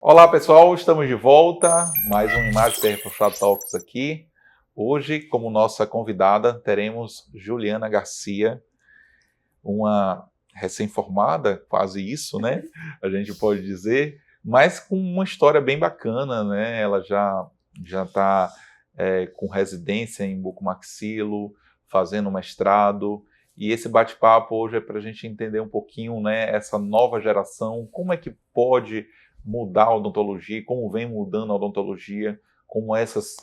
Olá pessoal, estamos de volta, mais um Imagem Reforçado Talks aqui. Hoje, como nossa convidada, teremos Juliana Garcia, uma recém-formada, quase isso, né? A gente pode dizer, mas com uma história bem bacana, né? Ela já está com residência em bucomaxilo, fazendo mestrado, e esse bate-papo hoje é para a gente entender um pouquinho, né, essa nova geração, como é que pode mudar a odontologia, como vem mudando a odontologia, como esses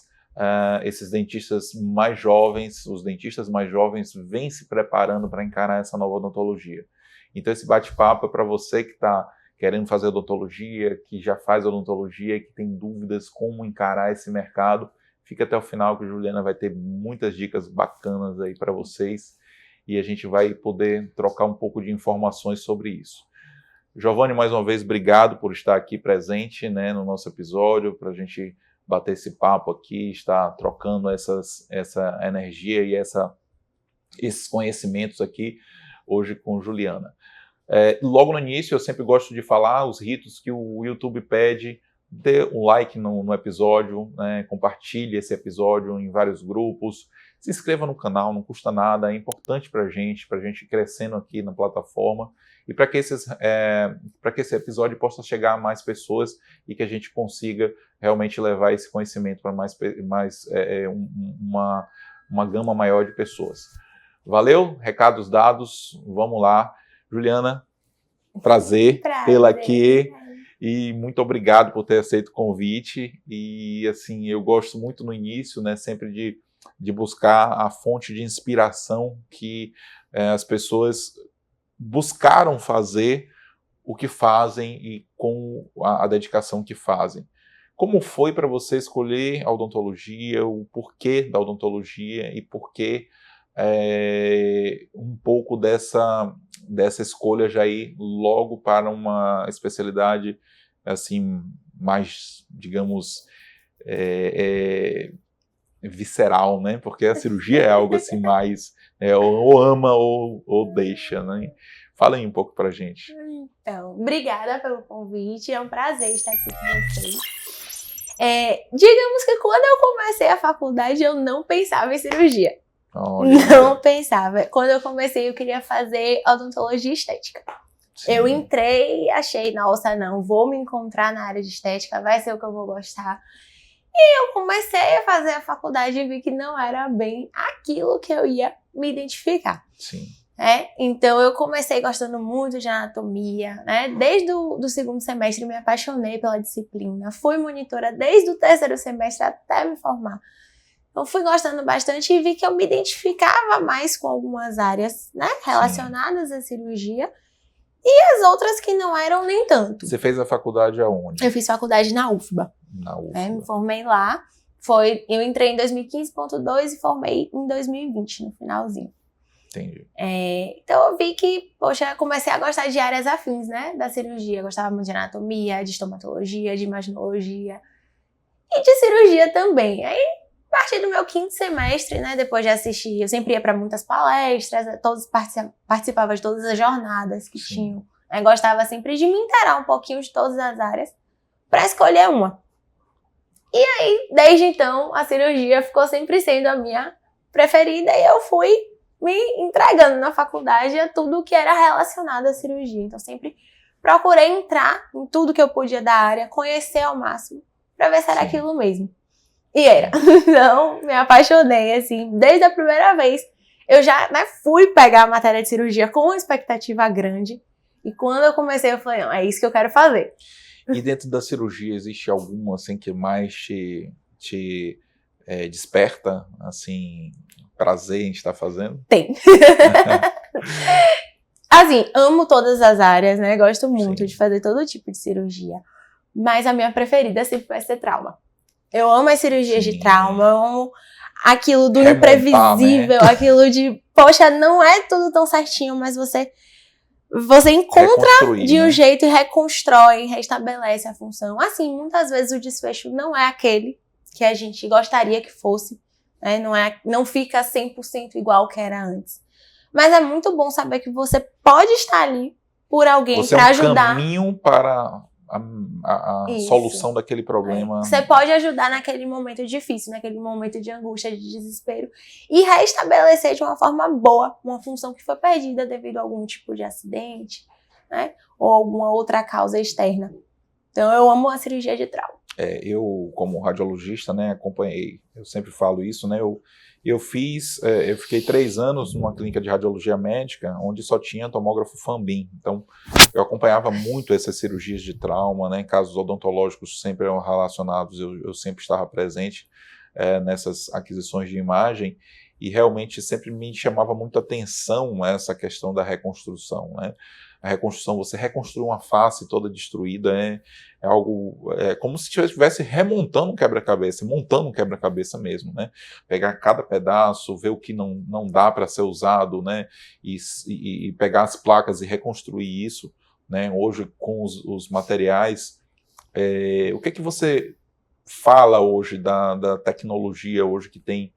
dentistas mais jovens, os dentistas mais jovens vêm se preparando para encarar essa nova odontologia. Então esse bate-papo é para você que está querendo fazer odontologia, que já faz odontologia, que tem dúvidas como encarar esse mercado. Fica até o final que a Juliana vai ter muitas dicas bacanas aí para vocês e a gente vai poder trocar um pouco de informações sobre isso. Giovanni, mais uma vez, obrigado por estar aqui presente, né, no nosso episódio, para a gente bater esse papo aqui, estar trocando essa energia e esses conhecimentos aqui hoje com Juliana. Logo no início, eu sempre gosto de falar os ritos que o YouTube pede. Dê um like no episódio, né, compartilhe esse episódio em vários grupos, se inscreva no canal, não custa nada, é importante para a gente ir crescendo aqui na plataforma e para que esse episódio possa chegar a mais pessoas e que a gente consiga realmente levar esse conhecimento para uma gama maior de pessoas. Valeu? Recados dados, vamos lá. Juliana, prazer tê-la aqui. E muito obrigado por ter aceito o convite. E assim, eu gosto muito no início, né, sempre de buscar a fonte de inspiração que as pessoas buscaram fazer o que fazem e com a dedicação que fazem. Como foi para você escolher a odontologia, o porquê da odontologia e porquê um pouco dessa escolha já ir logo para uma especialidade assim mais, digamos, visceral, né? Porque a cirurgia é algo assim mais ou ama ou deixa, né? Fala aí um pouco pra gente. Então, obrigada pelo convite, é um prazer estar aqui com vocês. Digamos que quando eu comecei a faculdade, eu não pensava em cirurgia. Não pensava. Quando eu comecei, eu queria fazer odontologia estética. Sim. Eu entrei e achei, nossa, não, vou me encontrar na área de estética, vai ser o que eu vou gostar. E eu comecei a fazer a faculdade e vi que não era bem aquilo que eu ia me identificar. Sim. Então eu comecei gostando muito de anatomia, né? Desde o segundo semestre me apaixonei pela disciplina, fui monitora desde o terceiro semestre até me formar. Então fui gostando bastante e vi que eu me identificava mais com algumas áreas, né, relacionadas à cirurgia e as outras que não eram nem tanto. Você fez a faculdade aonde? Eu fiz faculdade na UFBA. Na UFBA. Me formei lá. Eu entrei em 2015.2 e formei em 2020, no finalzinho. Entendi. Então eu vi que, poxa, comecei a gostar de áreas afins, né, da cirurgia. Eu gostava muito de anatomia, de estomatologia, de imaginologia e de cirurgia também. Aí, a partir do meu quinto semestre, né, depois de assistir, eu sempre ia para muitas palestras, participava de todas as jornadas que tinham. Eu gostava sempre de me inteirar um pouquinho de todas as áreas para escolher uma. E aí, desde então, a cirurgia ficou sempre sendo a minha preferida e eu fui me entregando na faculdade a tudo que era relacionado à cirurgia. Então, sempre procurei entrar em tudo que eu podia da área, conhecer ao máximo, para ver se era aquilo mesmo. E era. Então, me apaixonei, assim, desde a primeira vez. Eu já fui pegar a matéria de cirurgia com uma expectativa grande. E quando eu comecei, eu falei, não, é isso que eu quero fazer. E dentro da cirurgia, existe alguma, assim, que mais te desperta, assim, prazer em estar fazendo? Tem. Assim, amo todas as áreas, né? Gosto muito de fazer todo tipo de cirurgia. Mas a minha preferida sempre vai ser trauma. Eu amo as cirurgias de trauma, eu amo aquilo do imprevisível, né? Aquilo de, poxa, não é tudo tão certinho, mas você encontra de um jeito e reconstrói, restabelece a função. Assim, muitas vezes o desfecho não é aquele que a gente gostaria que fosse, né? Não fica 100% igual ao que era antes. Mas é muito bom saber que você pode estar ali por alguém para ajudar. Você é um caminho para a Isso. solução daquele problema. Você pode ajudar naquele momento difícil, naquele momento de angústia, de desespero, e restabelecer de uma forma boa uma função que foi perdida devido a algum tipo de acidente, né? Ou alguma outra causa externa. Então, eu amo a cirurgia de trauma. Eu, como radiologista, né, acompanhei, eu sempre falo isso, né, eu fiquei 3 anos numa clínica de radiologia médica, onde só tinha tomógrafo Fambin. Então, eu acompanhava muito essas cirurgias de trauma, né, casos odontológicos sempre eram relacionados, eu sempre estava presente nessas aquisições de imagem, e realmente sempre me chamava muito a atenção essa questão da reconstrução, né? A reconstrução, você reconstruir uma face toda destruída é algo, como se estivesse remontando um quebra-cabeça, montando um quebra-cabeça mesmo, né? Pegar cada pedaço, ver o que não dá para ser usado, né? E pegar as placas e reconstruir isso, né? Hoje, com os materiais, o que você fala hoje da tecnologia hoje que tem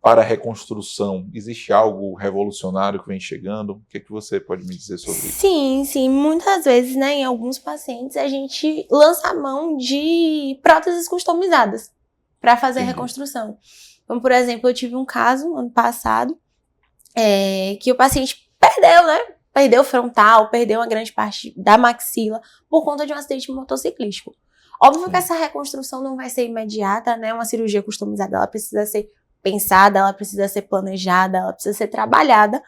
para a reconstrução? Existe algo revolucionário que vem chegando? O que você pode me dizer sobre isso? Sim. Muitas vezes, né, em alguns pacientes, a gente lança a mão de próteses customizadas para fazer a reconstrução. Então, por exemplo, eu tive um caso ano passado que o paciente perdeu, né? Perdeu o frontal, perdeu uma grande parte da maxila por conta de um acidente motociclístico. Óbvio que essa reconstrução não vai ser imediata, né? Uma cirurgia customizada, ela precisa ser pensada, ela precisa ser planejada, ela precisa ser trabalhada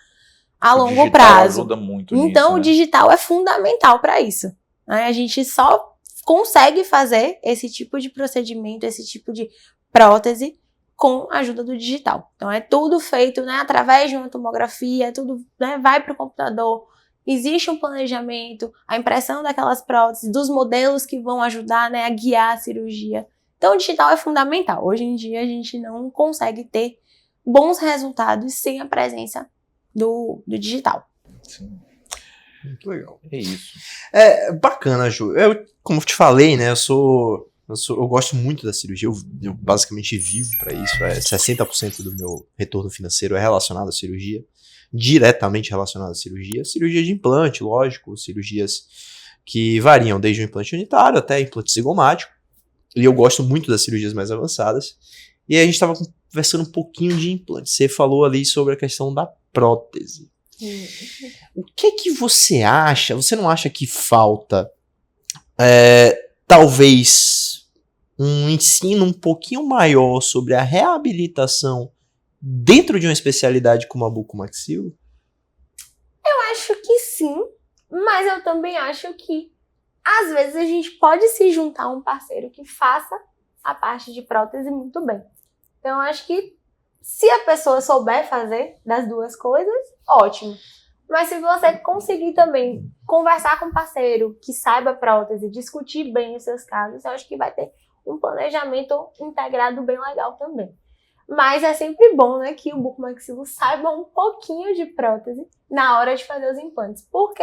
a longo prazo. Ajuda muito então, nisso, o digital é fundamental para isso, né? A gente só consegue fazer esse tipo de procedimento, esse tipo de prótese com a ajuda do digital. Então, é tudo feito, né, através de uma tomografia, tudo, né, vai para o computador. Existe um planejamento, a impressão daquelas próteses, dos modelos que vão ajudar, né, a guiar a cirurgia. Então, o digital é fundamental. Hoje em dia, a gente não consegue ter bons resultados sem a presença do digital. Sim. Muito legal. É isso. Bacana, Ju. Como eu te falei, né, eu gosto muito da cirurgia, eu basicamente vivo para isso. 60% do meu retorno financeiro é relacionado à cirurgia, diretamente relacionado à cirurgia. Cirurgia de implante, lógico, cirurgias que variam desde o implante unitário até implante zigomático. E eu gosto muito das cirurgias mais avançadas. E a gente estava conversando um pouquinho de implante. Você falou ali sobre a questão da prótese. O que você acha? Você não acha que falta, talvez, um ensino um pouquinho maior sobre a reabilitação dentro de uma especialidade como a bucomaxilo? Eu acho que sim, mas eu também acho que às vezes a gente pode se juntar a um parceiro que faça a parte de prótese muito bem. Então, eu acho que se a pessoa souber fazer das duas coisas, ótimo. Mas se você conseguir também conversar com um parceiro que saiba prótese, discutir bem os seus casos, eu acho que vai ter um planejamento integrado bem legal também. Mas é sempre bom, né, que o bucomaxilo saiba um pouquinho de prótese na hora de fazer os implantes. Porque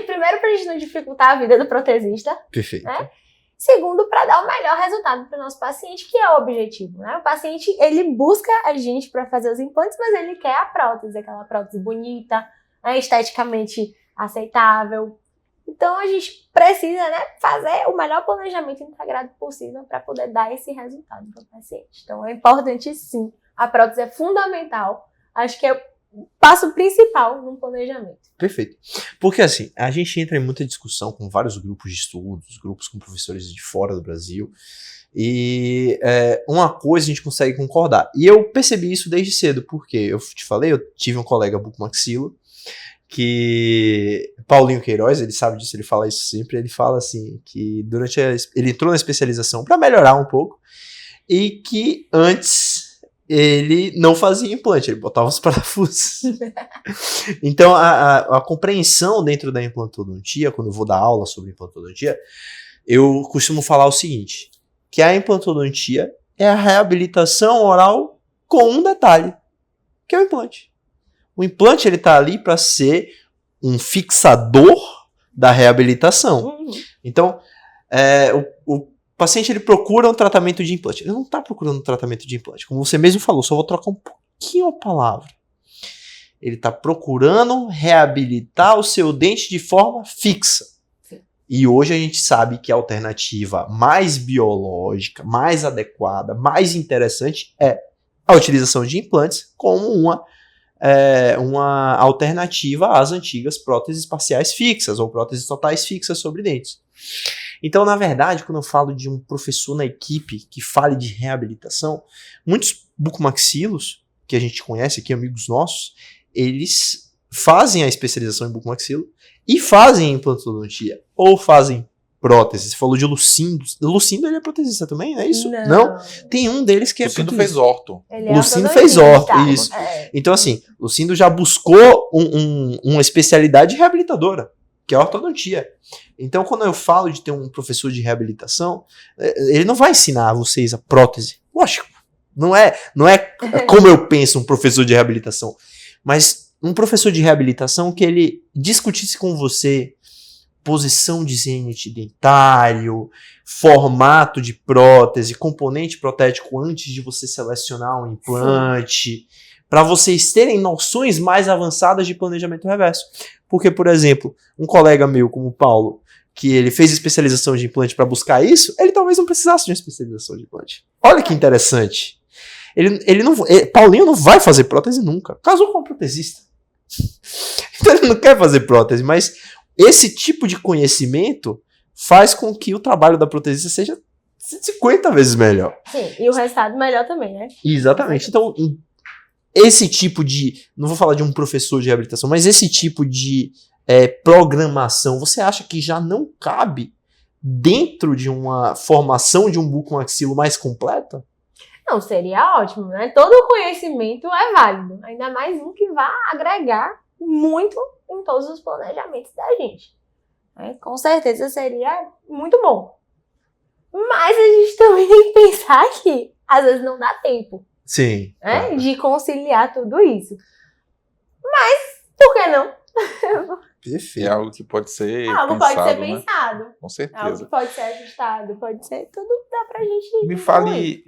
primeiro, pra gente não dificultar a vida do protesista. Perfeito. Né? Segundo, para dar o melhor resultado para o nosso paciente, que é o objetivo. Né? O paciente, ele busca a gente para fazer os implantes, mas ele quer a prótese, aquela prótese bonita, né, esteticamente aceitável. Então, a gente precisa, né, fazer o melhor planejamento integrado possível para poder dar esse resultado para o paciente. Então, é importante, sim. A prótese é fundamental. Acho que é o passo principal no planejamento. Perfeito. Porque assim, a gente entra em muita discussão com vários grupos de estudos, grupos com professores de fora do Brasil, e uma coisa a gente consegue concordar. E eu percebi isso desde cedo, porque eu te falei, eu tive um colega bucomaxilo, que Paulinho Queiroz, ele sabe disso, ele fala isso sempre, ele fala assim, que ele entrou na especialização para melhorar um pouco, e que antes ele não fazia implante, ele botava os parafusos. Então, a compreensão dentro da implantodontia, quando eu vou dar aula sobre implantodontia, eu costumo falar o seguinte, que a implantodontia é a reabilitação oral com um detalhe, que é o implante. O implante, ele tá ali para ser um fixador da reabilitação. Então, o paciente, ele procura um tratamento de implante. Ele não está procurando um tratamento de implante. Como você mesmo falou, só vou trocar um pouquinho a palavra. Ele está procurando reabilitar o seu dente de forma fixa. Sim. E hoje a gente sabe que a alternativa mais biológica, mais adequada, mais interessante é a utilização de implantes como uma alternativa às antigas próteses parciais fixas ou próteses totais fixas sobre dentes. Então, na verdade, quando eu falo de um professor na equipe que fale de reabilitação, muitos bucomaxilos que a gente conhece aqui, amigos nossos, eles fazem a especialização em bucomaxilo e fazem implantodontia ou fazem prótese. Você falou de Lucindo. Lucindo, ele é protesista também, não é isso? Não. Tem um deles que é Lucindo protesista. fez orto. Lucindo fez orto, isso. É. Então, assim, Lucindo já buscou uma especialidade reabilitadora, que é a ortodontia. Então, quando eu falo de ter um professor de reabilitação, ele não vai ensinar vocês a prótese. Lógico, não é como eu penso um professor de reabilitação, mas um professor de reabilitação que ele discutisse com você posição de zenite dentário, formato de prótese, componente protético antes de você selecionar um implante, para vocês terem noções mais avançadas de planejamento reverso. Porque, por exemplo, um colega meu como o Paulo, que ele fez especialização de implante para buscar isso, ele talvez não precisasse de uma especialização de implante. Olha que interessante. Paulinho não vai fazer prótese nunca. Casou com um protesista. Então ele não quer fazer prótese, mas esse tipo de conhecimento faz com que o trabalho da protesista seja 50 vezes melhor. Sim, e o resultado melhor também, né? Exatamente. Então, esse tipo de... Não vou falar de um professor de reabilitação, mas esse tipo de programação, você acha que já não cabe dentro de uma formação de um bucomaxilo mais completa? Não, seria ótimo, né? Todo conhecimento é válido. Ainda mais um que vai agregar muito em todos os planejamentos da gente. Com certeza seria muito bom. Mas a gente também tem que pensar que às vezes não dá tempo. Sim. Né? De conciliar tudo isso. Mas, por que não? Perfeito. É algo que pode ser Algo pensado, pode ser né? pensado. Com Algo certeza. que pode ser ajustado, pode ser... Tudo dá pra gente...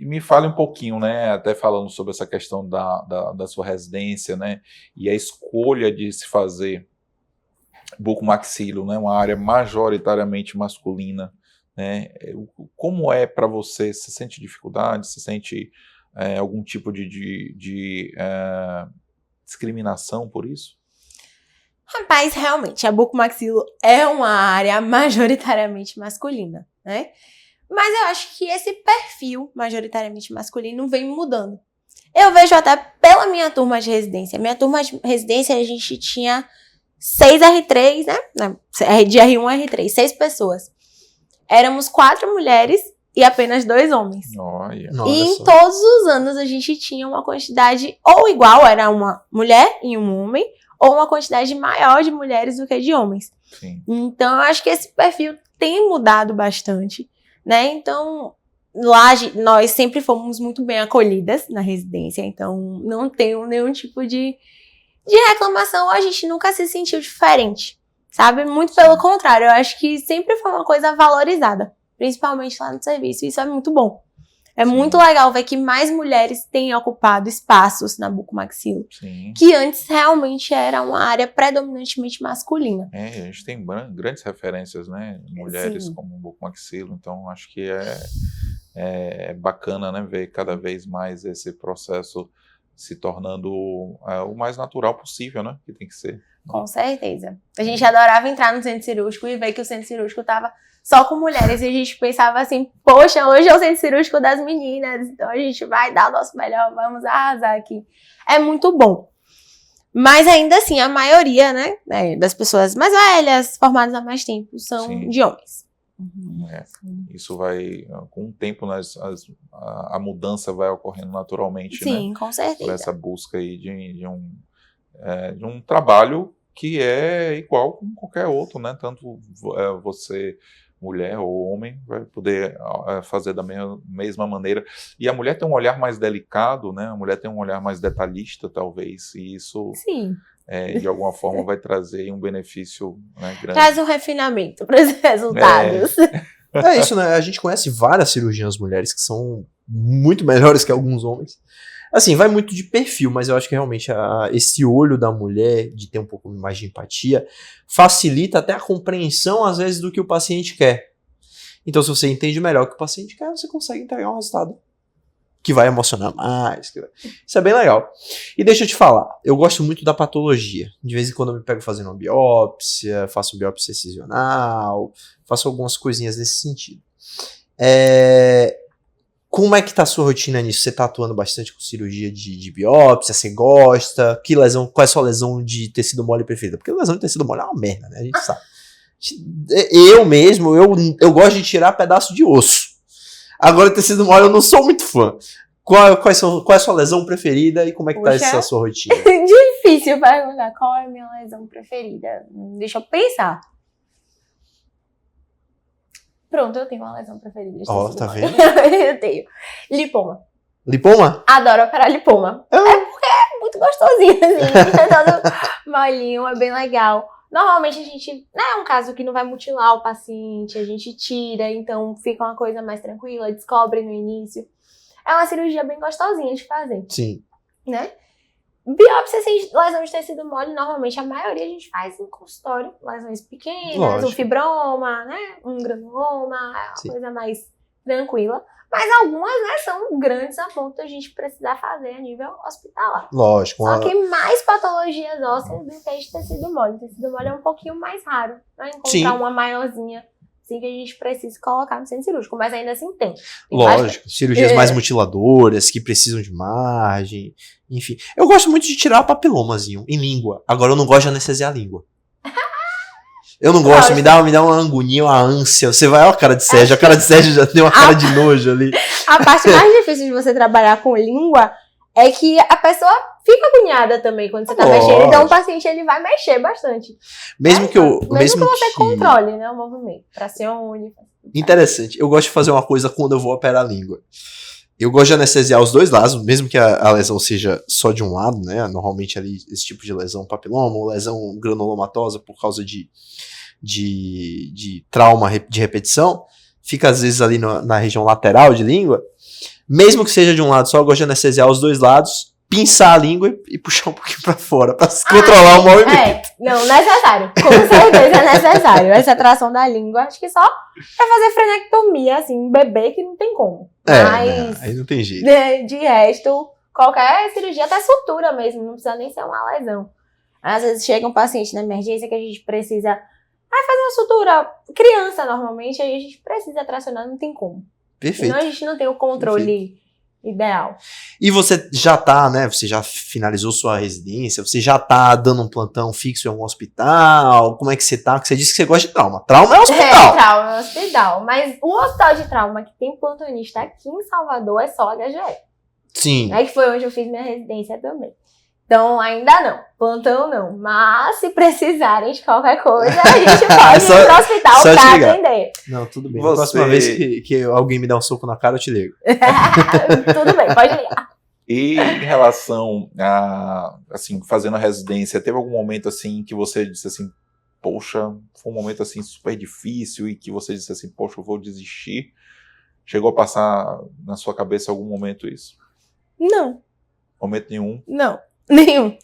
Me fale um pouquinho, né? Até falando sobre essa questão da sua residência, né? E a escolha de se fazer bucomaxilo, né? Uma área majoritariamente masculina, né? Como é para você? Você sente dificuldade? Você sente algum tipo de discriminação por isso? Rapaz, realmente, a bucomaxilo é uma área majoritariamente masculina, né? Mas eu acho que esse perfil majoritariamente masculino vem mudando. Eu vejo até pela minha turma de residência. Minha turma de residência, a gente tinha 6 R3, né? De R1 a R3, 6 pessoas. Éramos 4 mulheres e apenas 2 homens. Olha. E em todos os anos a gente tinha uma quantidade ou igual, era uma mulher e um homem, ou uma quantidade maior de mulheres do que de homens. Sim. Então, eu acho que esse perfil tem mudado bastante, né? Então, lá nós sempre fomos muito bem acolhidas na residência, então não tenho nenhum tipo de reclamação, a gente nunca se sentiu diferente, sabe? Muito pelo contrário, eu acho que sempre foi uma coisa valorizada, principalmente lá no serviço, isso é muito bom. É muito legal ver que mais mulheres têm ocupado espaços na bucomaxilo, que antes realmente era uma área predominantemente masculina. A gente tem grandes referências, né? Mulheres como bucomaxilo, então acho que é bacana, né? Ver cada vez mais esse processo se tornando o mais natural possível, né? Que tem que ser. Com certeza. A gente adorava entrar no centro cirúrgico e ver que o centro cirúrgico estava só com mulheres. E a gente pensava assim, poxa, hoje é o centro cirúrgico das meninas, então a gente vai dar o nosso melhor, vamos arrasar aqui. É muito bom. Mas ainda assim, a maioria, né, das pessoas mais velhas, formadas há mais tempo, são de homens. Isso vai, com o tempo, a mudança vai ocorrendo naturalmente, sim, né? Com certeza. Por essa busca aí de um trabalho que é igual com qualquer outro, né? Tanto você, mulher ou homem, vai poder fazer da mesma maneira. E a mulher tem um olhar mais delicado, né? A mulher tem um olhar mais detalhista, talvez, e isso... Sim. De alguma forma vai trazer um benefício, né, grande. Traz um refinamento para os resultados. É isso, né? A gente conhece várias cirurgiãs mulheres que são muito melhores que alguns homens. Assim, vai muito de perfil, mas eu acho que realmente esse olho da mulher, de ter um pouco mais de empatia, facilita até a compreensão, às vezes, do que o paciente quer. Então, se você entende melhor o que o paciente quer, você consegue entregar um resultado que vai emocionar mais. Isso é bem legal. E deixa eu te falar, eu gosto muito da patologia. De vez em quando eu me pego fazendo uma biópsia, faço biópsia excisional, faço algumas coisinhas nesse sentido. Como é que tá a sua rotina nisso? Você tá atuando bastante com cirurgia de biópsia? Você gosta? Qual é a sua lesão de tecido mole preferida? Porque lesão de tecido mole é uma merda, né? A gente sabe. Eu mesmo, eu gosto de tirar pedaço de osso. Agora, tecido mole eu não sou muito fã. Qual é a sua lesão preferida e como é que tá essa sua rotina? Difícil perguntar qual é a minha lesão preferida. Deixa eu pensar. Pronto, eu tenho uma lesão preferida. Tá vendo? Eu tenho. Lipoma. Lipoma? Adoro operar lipoma. É porque é muito gostosinho, assim. É todo molinho, é bem legal. Normalmente a gente, é um caso que não vai mutilar o paciente, a gente tira, então fica uma coisa mais tranquila, descobre no início. É uma cirurgia bem gostosinha de fazer. Sim. Né? Biópsia sem lesão de tecido mole, normalmente a maioria a gente faz em consultório, lesões pequenas, Lógico. um fibroma, né? Um granuloma, é uma Sim. coisa mais tranquila. Mas algumas, né, são grandes a ponto de a gente precisar fazer a nível hospitalar. Lógico. Só que mais patologias ósseas do que de tecido mole. O tecido mole é um pouquinho mais raro, né? Encontrar Sim. uma maiorzinha assim que a gente precisa colocar no centro cirúrgico, mas ainda assim tem. Lógico, cirurgias mais mutiladoras, que precisam de margem, enfim. Eu gosto muito de tirar papilomazinho em língua. Agora eu não gosto de anestesiar a língua. Eu não gosto, me dá uma agonia, uma ânsia. Você vai, ó, a cara de Sérgio. A cara de Sérgio já tem uma cara de nojo ali. A parte mais difícil de você trabalhar com língua é que a pessoa fica agoniada também quando você tá mexendo. Então o paciente ele vai mexer bastante. Mesmo que você controle, né, o movimento. Pressione. Interessante. Eu gosto de fazer uma coisa quando eu vou operar a língua. Eu gosto de anestesiar os dois lados, mesmo que a lesão seja só de um lado, né? Normalmente ali esse tipo de lesão papiloma ou lesão granulomatosa por causa de trauma de repetição, fica às vezes ali na região lateral de língua. Mesmo que seja de um lado só, eu gosto de anestesiar os dois lados, pinçar a língua e puxar um pouquinho pra fora, pra controlar o movimento. Não, necessário. Com certeza é necessário. Essa tração da língua, acho que só pra fazer frenectomia, assim, um bebê que não tem como. Mas, aí não tem jeito. De resto, qualquer cirurgia, até sutura mesmo, não precisa nem ser uma lesão. Às vezes chega um paciente na emergência que a gente precisa fazer uma sutura, criança normalmente, aí a gente precisa tracionar, não tem como. Perfeito. Senão a gente não tem o controle ideal. E você já tá, né, você já finalizou sua residência, você já tá dando um plantão fixo em algum hospital, como é que você tá? Porque você disse que você gosta de trauma. Trauma é hospital. Trauma é hospital, mas o hospital de trauma que tem plantonista aqui em Salvador é só HGE. Sim. Que foi onde eu fiz minha residência também. Então, ainda não. Plantão não. Mas, se precisarem de qualquer coisa, a gente pode ir pro hospital pra atender. Não, tudo bem. Na próxima vez que alguém me der um soco na cara, eu te ligo. Tudo bem, pode ligar. E em relação a, assim, fazendo a residência, teve algum momento, assim, que você disse assim, poxa, foi um momento, assim, super difícil e que você disse assim, poxa, eu vou desistir? Chegou a passar na sua cabeça algum momento isso? Não. Momento nenhum? Não. Nenhum.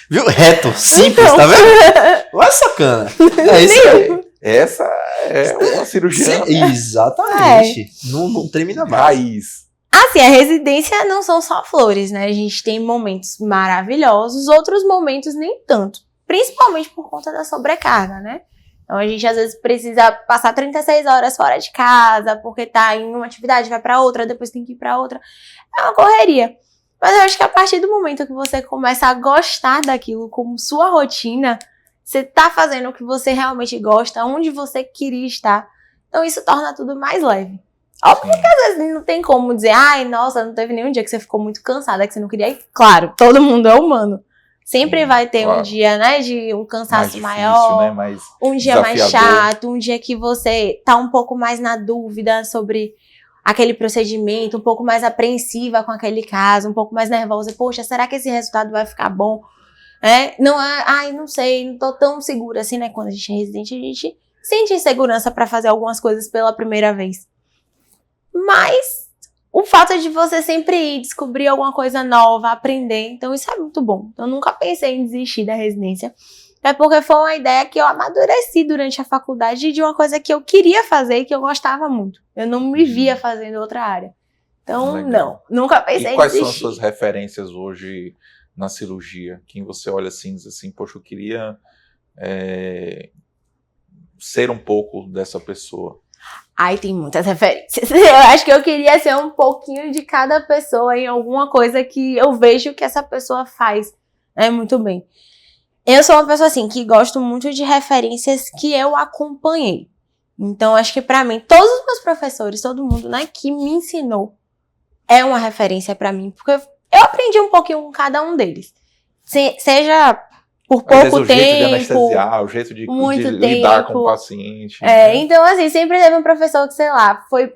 Viu? Reto, simples, então. Tá vendo? Olha sacana. É isso aí. Essa é uma cirurgia. Exatamente. Não termina mais. Raiz. Assim, a residência não são só flores, né? A gente tem momentos maravilhosos, outros momentos nem tanto. Principalmente por conta da sobrecarga, né? Então a gente às vezes precisa passar 36 horas fora de casa, porque tá em uma atividade, vai pra outra, depois tem que ir pra outra. É uma correria. Mas eu acho que a partir do momento que você começa a gostar daquilo como sua rotina, você tá fazendo o que você realmente gosta, onde você queria estar. Então isso torna tudo mais leve. Óbvio que às vezes não tem como dizer, ai, nossa, não teve nenhum dia que você ficou muito cansada, que você não queria ir. Claro, todo mundo é humano. Sempre vai ter um dia, né, de um cansaço maior, né? Mais um dia mais chato, um dia que você tá um pouco mais na dúvida sobre aquele procedimento, um pouco mais apreensiva com aquele caso, um pouco mais nervosa. Poxa, será que esse resultado vai ficar bom? Não é, ai, não sei, não tô tão segura assim, né? Quando a gente é residente, a gente sente insegurança pra fazer algumas coisas pela primeira vez. Mas o fato de você sempre ir descobrir alguma coisa nova, aprender, então isso é muito bom. Então, eu nunca pensei em desistir da residência. É porque foi uma ideia que eu amadureci durante a faculdade de uma coisa que eu queria fazer e que eu gostava muito. Eu não me via fazendo outra área. Então, Legal. não, nunca pensei E em quais desistir. são as suas referências hoje na cirurgia? Quem você olha assim e diz assim, poxa, eu queria ser um pouco dessa pessoa. Ai, tem muitas referências. Eu acho que eu queria ser um pouquinho de cada pessoa em alguma coisa que eu vejo que essa pessoa faz, né, muito bem. Eu sou uma pessoa assim que gosto muito de referências que eu acompanhei. Então, acho que pra mim, todos os meus professores, todo mundo, né, que me ensinou é uma referência pra mim, porque eu aprendi um pouquinho com cada um deles. Seja por Às vezes pouco o jeito de tempo, anestesiar, o jeito de muito lidar com tempo. o paciente. Né? Então, assim, sempre teve um professor que, sei lá, foi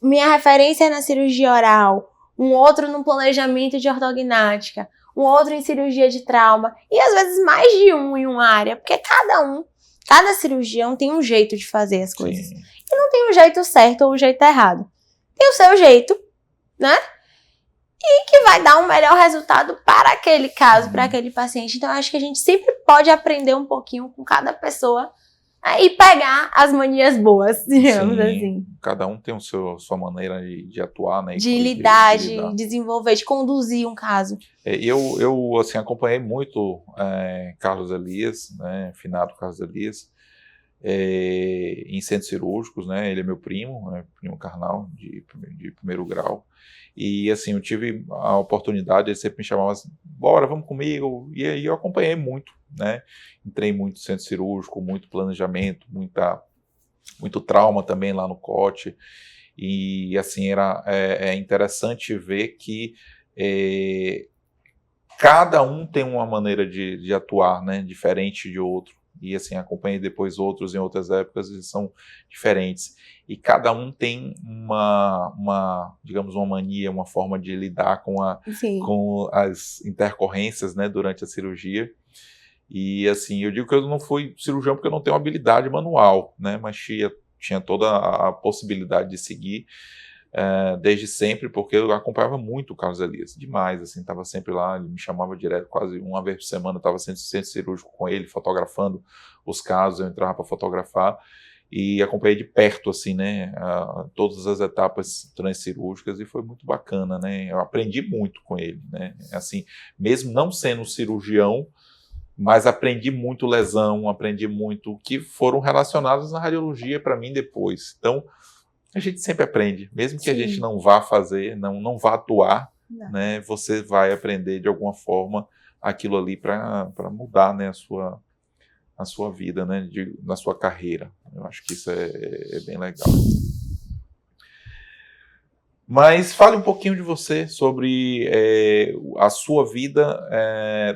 minha referência na cirurgia oral, um outro no planejamento de ortognática, um outro em cirurgia de trauma, e às vezes mais de um em uma área, porque cada cirurgião tem um jeito de fazer as coisas. Sim. E não tem um jeito certo ou um jeito errado. Tem o seu jeito, né? E que vai dar um melhor resultado para aquele caso, para aquele paciente. Então, eu acho que a gente sempre pode aprender um pouquinho com cada pessoa, né, e pegar as manias boas, digamos assim. Cada um tem sua maneira de atuar, né? De lidar, de desenvolver, de conduzir um caso. Eu assim, acompanhei muito Carlos Elias, né, finado Carlos Elias, em centros cirúrgicos, né? Ele é meu primo, né, primo carnal de primeiro grau. E assim, eu tive a oportunidade, ele sempre me chamava assim, bora, vamos comigo. E aí eu acompanhei muito, né? Entrei muito no centro cirúrgico, muito planejamento, muito trauma também lá no COT. E assim, é interessante ver que cada um tem uma maneira de atuar, né? Diferente de outro. E assim, acompanhei depois outros em outras épocas e são diferentes. E cada um tem digamos, uma mania, uma forma de lidar com as intercorrências, né, durante a cirurgia. E assim, eu digo que eu não fui cirurgião porque eu não tenho habilidade manual, né, mas tinha toda a possibilidade de seguir desde sempre, porque eu acompanhava muito o Carlos Elias, demais, assim, estava sempre lá, ele me chamava direto, quase uma vez por semana, estava sempre no centro cirúrgico com ele, fotografando os casos, eu entrava para fotografar, e acompanhei de perto, assim, né, todas as etapas transcirúrgicas, e foi muito bacana, né, eu aprendi muito com ele, né, assim, mesmo não sendo cirurgião, mas aprendi muito lesão, aprendi muito que foram relacionados na radiologia para mim depois, então, a gente sempre aprende, mesmo que a gente não vá fazer, não vá atuar, né, você vai aprender de alguma forma aquilo ali para mudar, né, a sua vida, né, na sua carreira. Eu acho que isso é bem legal. Mas fale um pouquinho de você, sobre a sua vida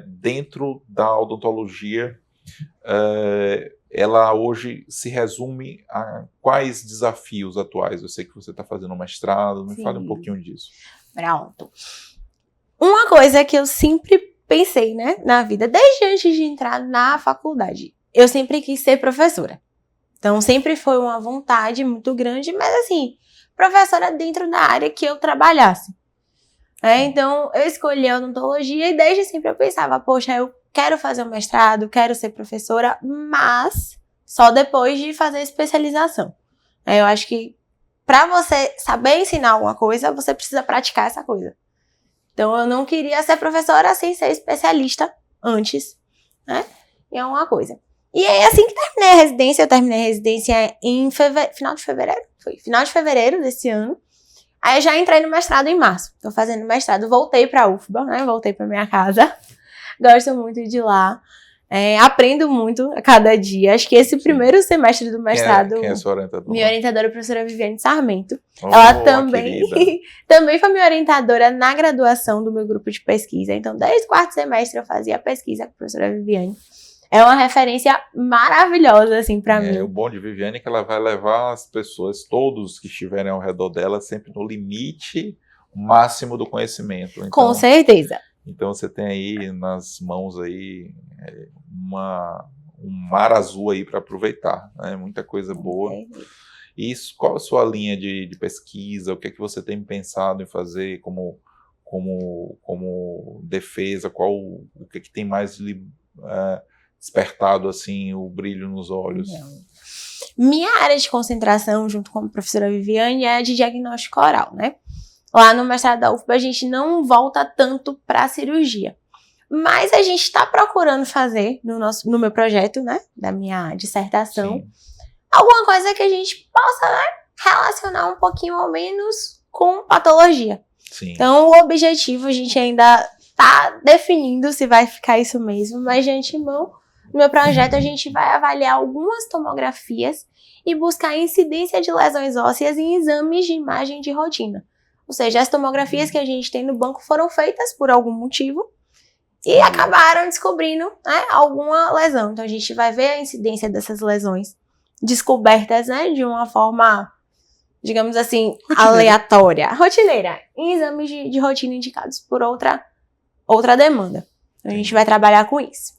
dentro da odontologia. Ela hoje se resume a quais desafios atuais? Eu sei que você está fazendo um mestrado, me fale um pouquinho disso. Pronto. Uma coisa que eu sempre pensei, né, na vida, desde antes de entrar na faculdade, eu sempre quis ser professora. Então, sempre foi uma vontade muito grande, mas assim, professora dentro da área que eu trabalhasse. Então, eu escolhi a odontologia e desde sempre eu pensava, poxa, eu quero fazer um mestrado, quero ser professora, mas só depois de fazer a especialização. Eu acho que para você saber ensinar alguma coisa, você precisa praticar essa coisa. Então, eu não queria ser professora sem ser especialista antes, né, em alguma coisa. E aí, assim que terminei a residência em final de fevereiro. Foi final de fevereiro desse ano. Aí eu já entrei no mestrado em março. Tô fazendo mestrado, voltei pra UFBA, né? Voltei pra minha casa. Gosto muito de lá. Aprendo muito a cada dia. Acho que esse primeiro semestre do mestrado... Quem é a sua orientadora? Minha orientadora é a professora Viviane Sarmento. Ela também foi minha orientadora na graduação do meu grupo de pesquisa. Então, desde o quarto semestre eu fazia pesquisa com a professora Viviane. É uma referência maravilhosa, assim, pra mim. O bom de Viviane é que ela vai levar as pessoas, todos que estiverem ao redor dela, sempre no limite máximo do conhecimento. Então, com certeza. Então você tem aí nas mãos aí um mar azul aí para aproveitar, né? Muita coisa boa. Isso, qual a sua linha de pesquisa? O que é que você tem pensado em fazer como defesa? O que é que tem mais despertado assim o brilho nos olhos? Minha área de concentração, junto com a professora Viviane, é a de diagnóstico oral, né? Lá no mestrado da UFBA, a gente não volta tanto para a cirurgia. Mas a gente está procurando fazer, no meu projeto, né? Da minha dissertação, Sim. alguma coisa que a gente possa, né, relacionar um pouquinho ao menos com patologia. Sim. Então, o objetivo a gente ainda está definindo se vai ficar isso mesmo, mas de antemão, no meu projeto a gente vai avaliar algumas tomografias e buscar a incidência de lesões ósseas em exames de imagem de rotina. Ou seja, as tomografias que a gente tem no banco foram feitas por algum motivo e acabaram descobrindo, né, alguma lesão. Então, a gente vai ver a incidência dessas lesões descobertas, né, de uma forma, digamos assim, aleatória, rotineira, em exames de rotina indicados por outra demanda. Então, a gente vai trabalhar com isso.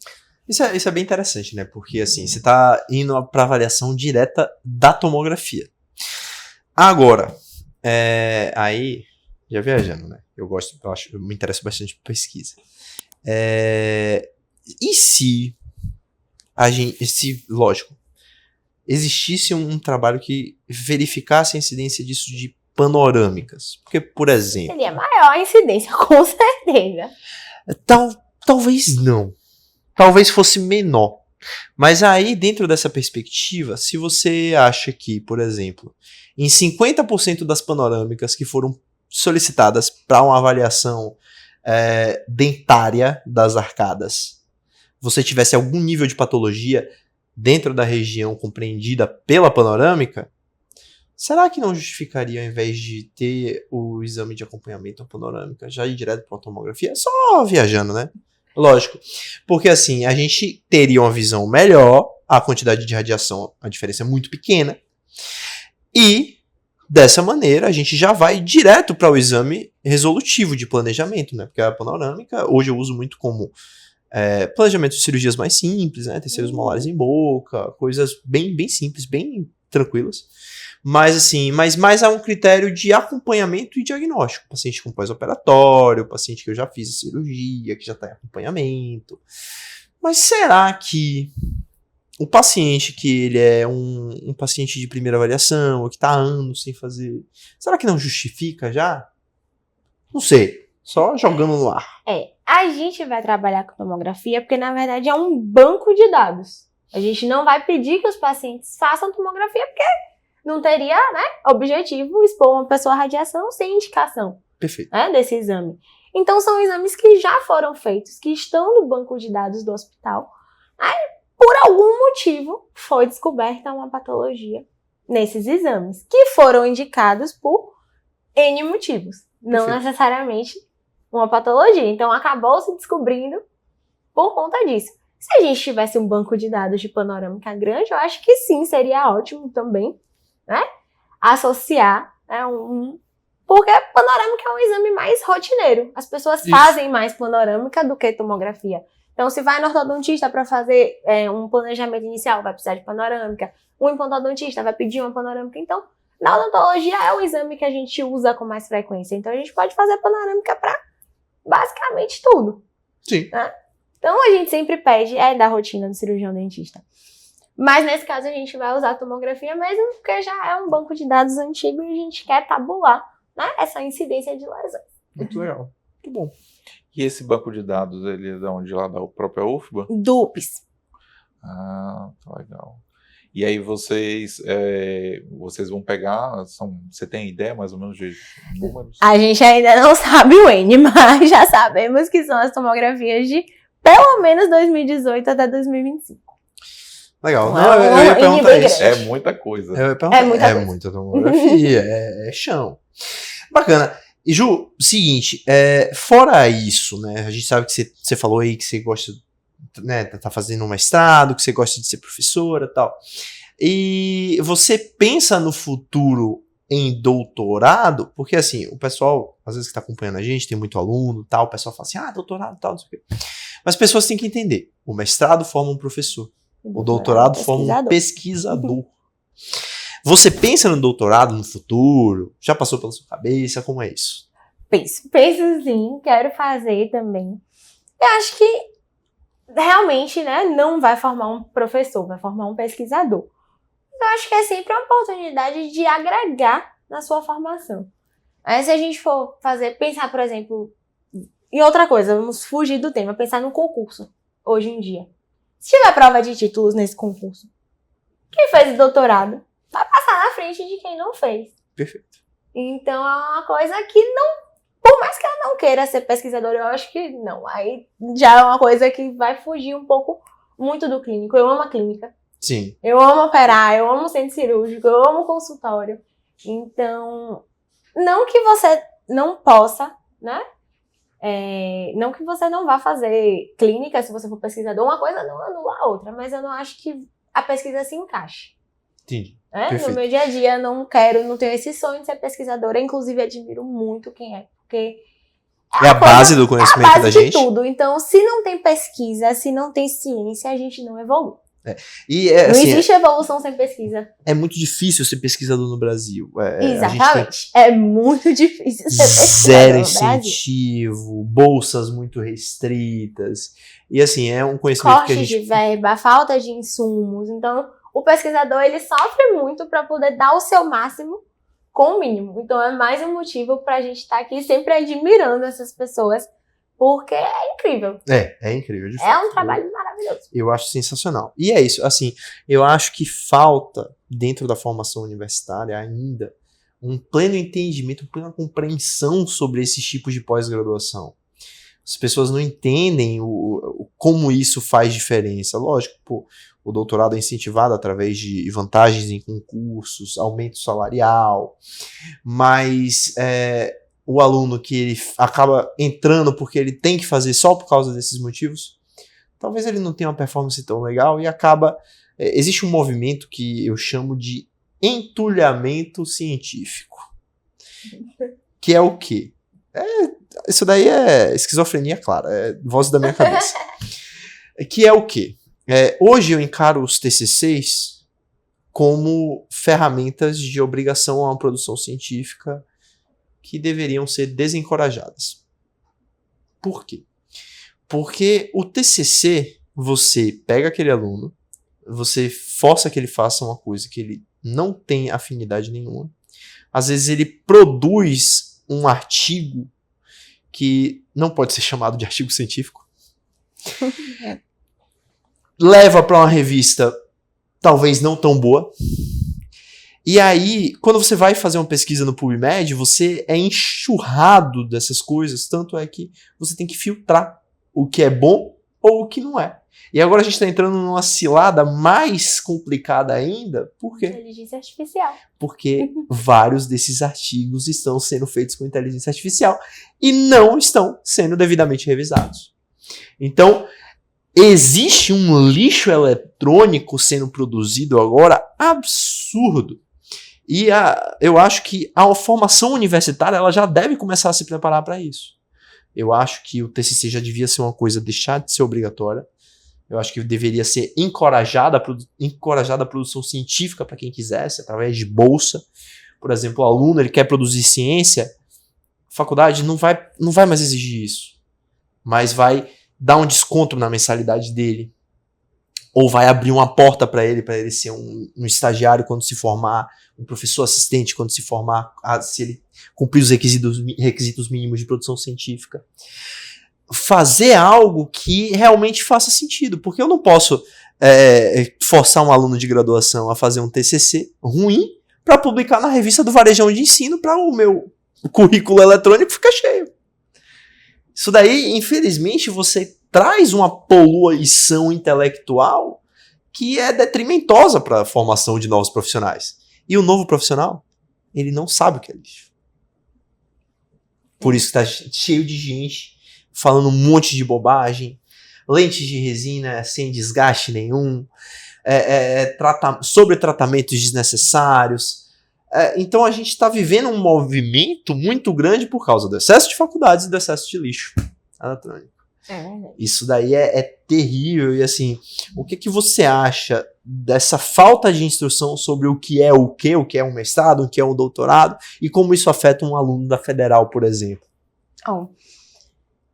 Isso é bem interessante, né? Porque, assim, você tá indo para avaliação direta da tomografia. Agora, aí, já viajando, né? Eu me interesso bastante por pesquisa. E se lógico, existisse um trabalho que verificasse a incidência disso de panorâmicas? Porque, por exemplo... Seria maior a incidência, com certeza. Talvez não. Talvez fosse menor. Mas aí, dentro dessa perspectiva, se você acha que, por exemplo, em 50% das panorâmicas que foram solicitadas para uma avaliação dentária das arcadas, você tivesse algum nível de patologia dentro da região compreendida pela panorâmica, será que não justificaria, ao invés de ter o exame de acompanhamento panorâmica, já ir direto para a tomografia? Só viajando, né? Lógico. Porque assim, a gente teria uma visão melhor, a quantidade de radiação, a diferença é muito pequena, e dessa maneira a gente já vai direto para o exame resolutivo de planejamento, né? Porque a panorâmica, hoje eu uso muito como planejamento de cirurgias mais simples, né? Terceiros molares em boca, coisas bem, bem simples, bem tranquilas. Mas assim, mais é um critério de acompanhamento e diagnóstico. Paciente com pós-operatório, paciente que eu já fiz a cirurgia, que já está em acompanhamento. Mas será que o paciente que ele é um paciente de primeira avaliação, ou que está há anos sem fazer, será que não justifica já? Não sei, só jogando no ar. A gente vai trabalhar com tomografia porque, na verdade, é um banco de dados. A gente não vai pedir que os pacientes façam tomografia porque não teria, né, objetivo expor uma pessoa à radiação sem indicação. Perfeito. Né, desse exame. Então, são exames que já foram feitos, que estão no banco de dados do hospital. Aí, por algum motivo, foi descoberta uma patologia nesses exames, que foram indicados por N motivos. Não Perfeito. Necessariamente uma patologia. Então, acabou se descobrindo por conta disso. Se a gente tivesse um banco de dados de panorâmica grande, eu acho que sim, seria ótimo também, né? Associar, né, porque panorâmica é um exame mais rotineiro. As pessoas fazem mais panorâmica do que tomografia. Então, se vai no ortodontista para fazer um planejamento inicial, vai precisar de panorâmica. Um implantodonista vai pedir uma panorâmica. Então, na odontologia é o exame que a gente usa com mais frequência. Então, a gente pode fazer panorâmica para basicamente tudo. Sim. Né? Então, a gente sempre pede, da rotina do cirurgião dentista. Mas, nesse caso, a gente vai usar a tomografia mesmo, porque já é um banco de dados antigo e a gente quer tabular, né, essa incidência de lesão. Muito legal. Muito bom. E esse banco de dados, ele é de onde? Lá da própria UFBA? Do UPS. Ah, tá legal. E aí vocês vão pegar, você tem ideia mais ou menos de números? A gente ainda não sabe o N, mas já sabemos que são as tomografias de pelo menos 2018 até 2025. Legal. Não, eu ia perguntar isso. É muita coisa. É muita tomografia, é chão. Bacana. E Ju, seguinte, fora isso, né, a gente sabe que você falou aí que você gosta, né, tá fazendo um mestrado, que você gosta de ser professora e tal. E você pensa no futuro em doutorado? Porque assim, o pessoal, às vezes que tá acompanhando a gente, tem muito aluno e tal, o pessoal fala assim, doutorado e tal, não sei o quê. Mas as pessoas têm que entender, o mestrado forma um professor, o doutorado forma um pesquisador. Você pensa no doutorado no futuro? Já passou pela sua cabeça? Como é isso? Penso sim, quero fazer também. Eu acho que realmente, né, não vai formar um professor, vai formar um pesquisador. Eu acho que é sempre uma oportunidade de agregar na sua formação. Aí se a gente for pensar, por exemplo, em outra coisa, vamos fugir do tema, pensar no concurso, hoje em dia. Se tiver prova de títulos nesse concurso, quem fez doutorado vai passar na frente de quem não fez. Perfeito. Então é uma coisa que não, por mais que ela não queira ser pesquisadora, eu acho que não. Aí já é uma coisa que vai fugir um pouco muito do clínico. Eu amo a clínica. Sim. Eu amo operar, eu amo centro cirúrgico, eu amo consultório. Então, não que você não possa, né? Não que você não vá fazer clínica se você for pesquisador, uma coisa não anula a outra, mas eu não acho que a pesquisa se encaixe. Entendi. No meu dia a dia, não tenho esse sonho de ser pesquisadora, inclusive admiro muito quem é, porque é a base do conhecimento da gente. É a base de gente. tudo, então se não tem pesquisa, se não tem ciência, a gente não evolui. Não existe evolução sem pesquisa. É muito difícil ser pesquisador no Brasil. Exatamente. É muito difícil ser pesquisador zero no Brasil. incentivo, bolsas muito restritas. E assim, é um conhecimento Corte que a gente... de verba, falta de insumos. Então, o pesquisador, ele sofre muito para poder dar o seu máximo com o mínimo. Então, é mais um motivo para a gente estar aqui sempre admirando essas pessoas, porque é incrível. É incrível, de fato. É um trabalho maravilhoso. Eu acho sensacional. E é isso, assim, eu acho que falta, dentro da formação universitária ainda, um pleno entendimento, uma plena compreensão sobre esses tipos de pós-graduação. As pessoas não entendem como isso faz diferença. Lógico, pô, o doutorado é incentivado através de vantagens em concursos, aumento salarial, mas o aluno que ele acaba entrando porque ele tem que fazer só por causa desses motivos, talvez ele não tenha uma performance tão legal e acaba... existe um movimento que eu chamo de entulhamento científico. Que é o quê? Isso daí é esquizofrenia, claro, é voz da minha cabeça. Que é o quê? Hoje eu encaro os TCCs como ferramentas de obrigação a uma produção científica que deveriam ser desencorajadas. Por quê? Porque o TCC, você pega aquele aluno, você força que ele faça uma coisa que ele não tem afinidade nenhuma. Às vezes ele produz um artigo que não pode ser chamado de artigo científico. Leva para uma revista talvez não tão boa. E aí, quando você vai fazer uma pesquisa no PubMed, você é enxurrado dessas coisas, tanto é que você tem que filtrar o que é bom ou o que não é. E agora a gente está entrando numa cilada mais complicada ainda. Por quê? Inteligência artificial. Porque vários desses artigos estão sendo feitos com inteligência artificial e não estão sendo devidamente revisados. Então, existe um lixo eletrônico sendo produzido agora absurdo. E eu acho que a formação universitária ela já deve começar a se preparar para isso. Eu acho que o TCC já devia ser uma coisa deixar de ser obrigatória. Eu acho que deveria ser encorajada a produção científica para quem quisesse, através de bolsa. Por exemplo, o aluno ele quer produzir ciência, a faculdade não vai mais exigir isso, mas vai dar um desconto na mensalidade dele, ou vai abrir uma porta para ele ser um estagiário quando se formar, um professor assistente quando se formar, se ele cumprir os requisitos mínimos de produção científica. Fazer algo que realmente faça sentido, porque eu não posso forçar um aluno de graduação a fazer um TCC ruim para publicar na revista do Varejão de Ensino para o meu currículo eletrônico ficar cheio. Isso daí, infelizmente, você traz uma poluição intelectual que é detrimentosa para a formação de novos profissionais. E o novo profissional, ele não sabe o que é lixo. Por isso que está cheio de gente falando um monte de bobagem, lentes de resina sem desgaste nenhum, sobre tratamentos desnecessários. Então a gente está vivendo um movimento muito grande por causa do excesso de faculdades e do excesso de lixo eletrônico. Isso daí é terrível. E assim, o que você acha dessa falta de instrução sobre o que é o que é um mestrado, o que é um doutorado, e como isso afeta um aluno da Federal, por exemplo?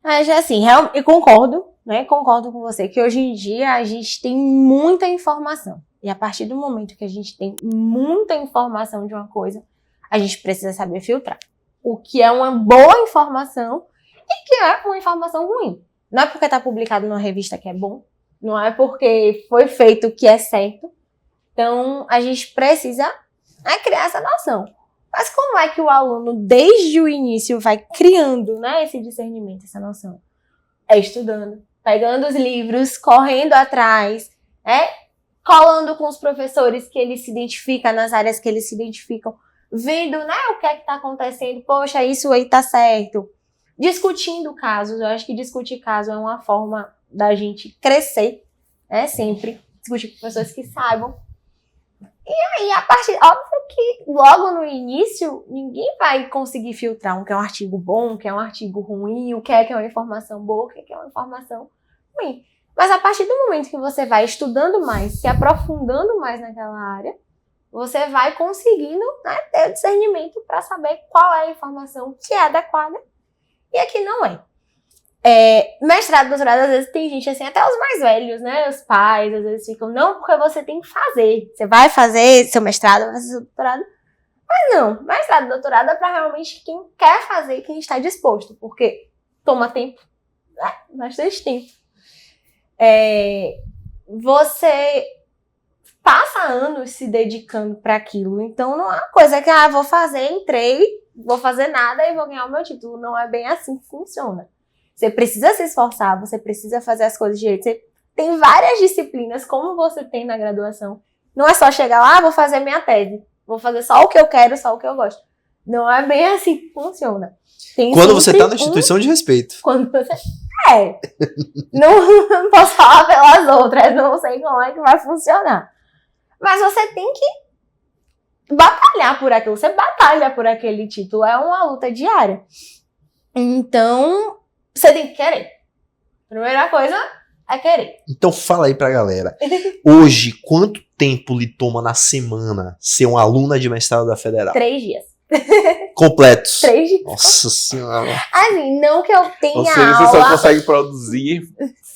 Mas assim, eu concordo, né? Concordo com você que hoje em dia a gente tem muita informação. E a partir do momento que a gente tem muita informação de uma coisa, a gente precisa saber filtrar o que é uma boa informação e o que é uma informação ruim. Não é porque está publicado numa revista que é bom, não é porque foi feito que é certo. Então, a gente precisa criar essa noção. Mas como é que o aluno, desde o início, vai criando, né, esse discernimento, essa noção? É estudando, pegando os livros, correndo atrás, colando com os professores que ele se identifica, nas áreas que eles se identificam, vendo, né, o que é que está acontecendo. Poxa, isso aí tá certo. Discutindo casos. Eu acho que discutir caso é uma forma da gente crescer, sempre. Discutir com pessoas que saibam. E aí, óbvio que logo no início, ninguém vai conseguir filtrar o que é um artigo bom, o que é um artigo ruim, o que é uma informação boa, o que é uma informação ruim. Mas a partir do momento que você vai estudando mais, se aprofundando mais naquela área, você vai conseguindo, né, ter o discernimento para saber qual é a informação que é adequada e a que não é. Mestrado, doutorado, às vezes tem gente assim, até os mais velhos, né, os pais, às vezes ficam, não, porque você tem que fazer. Você vai fazer seu mestrado, vai fazer seu doutorado. Mas não, mestrado, doutorado é para realmente quem quer fazer, quem está disposto, porque toma tempo, né, bastante tempo. Você passa anos se dedicando para aquilo, então não é uma coisa que, vou fazer, entrei, vou fazer nada e vou ganhar o meu título. Não é bem assim que funciona. Você precisa se esforçar, você precisa fazer as coisas direito. Você tem várias disciplinas, como você tem na graduação. Não é só chegar lá, vou fazer minha tese, vou fazer só o que eu quero, só o que eu gosto. Não é bem assim que funciona. Quando você está na instituição de respeito. Quando você... Não posso falar pelas outras, não sei como é que vai funcionar. Mas você tem que batalhar por aquilo. Você batalha por aquele título. É uma luta diária. Então, você tem que querer. Primeira coisa é querer. Então fala aí pra galera. Hoje, quanto tempo lhe toma na semana ser uma aluna de mestrado da Federal? 3 dias. Completos. 3 dias. Nossa senhora. Assim, não que eu tenha Ou seja, aula... você só consegue produzir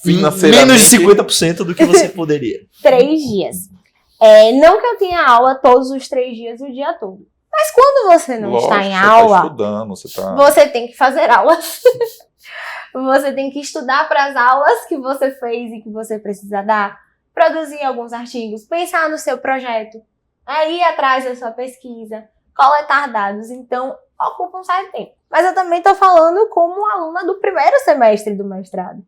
financeiramente... Menos de 50% do que você poderia. 3 dias. Não que eu tenha aula todos os 3 dias, o dia todo. Mas quando você não está em aula, você tá estudando, você tem que fazer aulas. Você tem que estudar para as aulas que você fez e que você precisa dar. Produzir alguns artigos, pensar no seu projeto, ir atrás da sua pesquisa, coletar dados. Então, ocupa um certo tempo. Mas eu também estou falando como aluna do primeiro semestre do mestrado.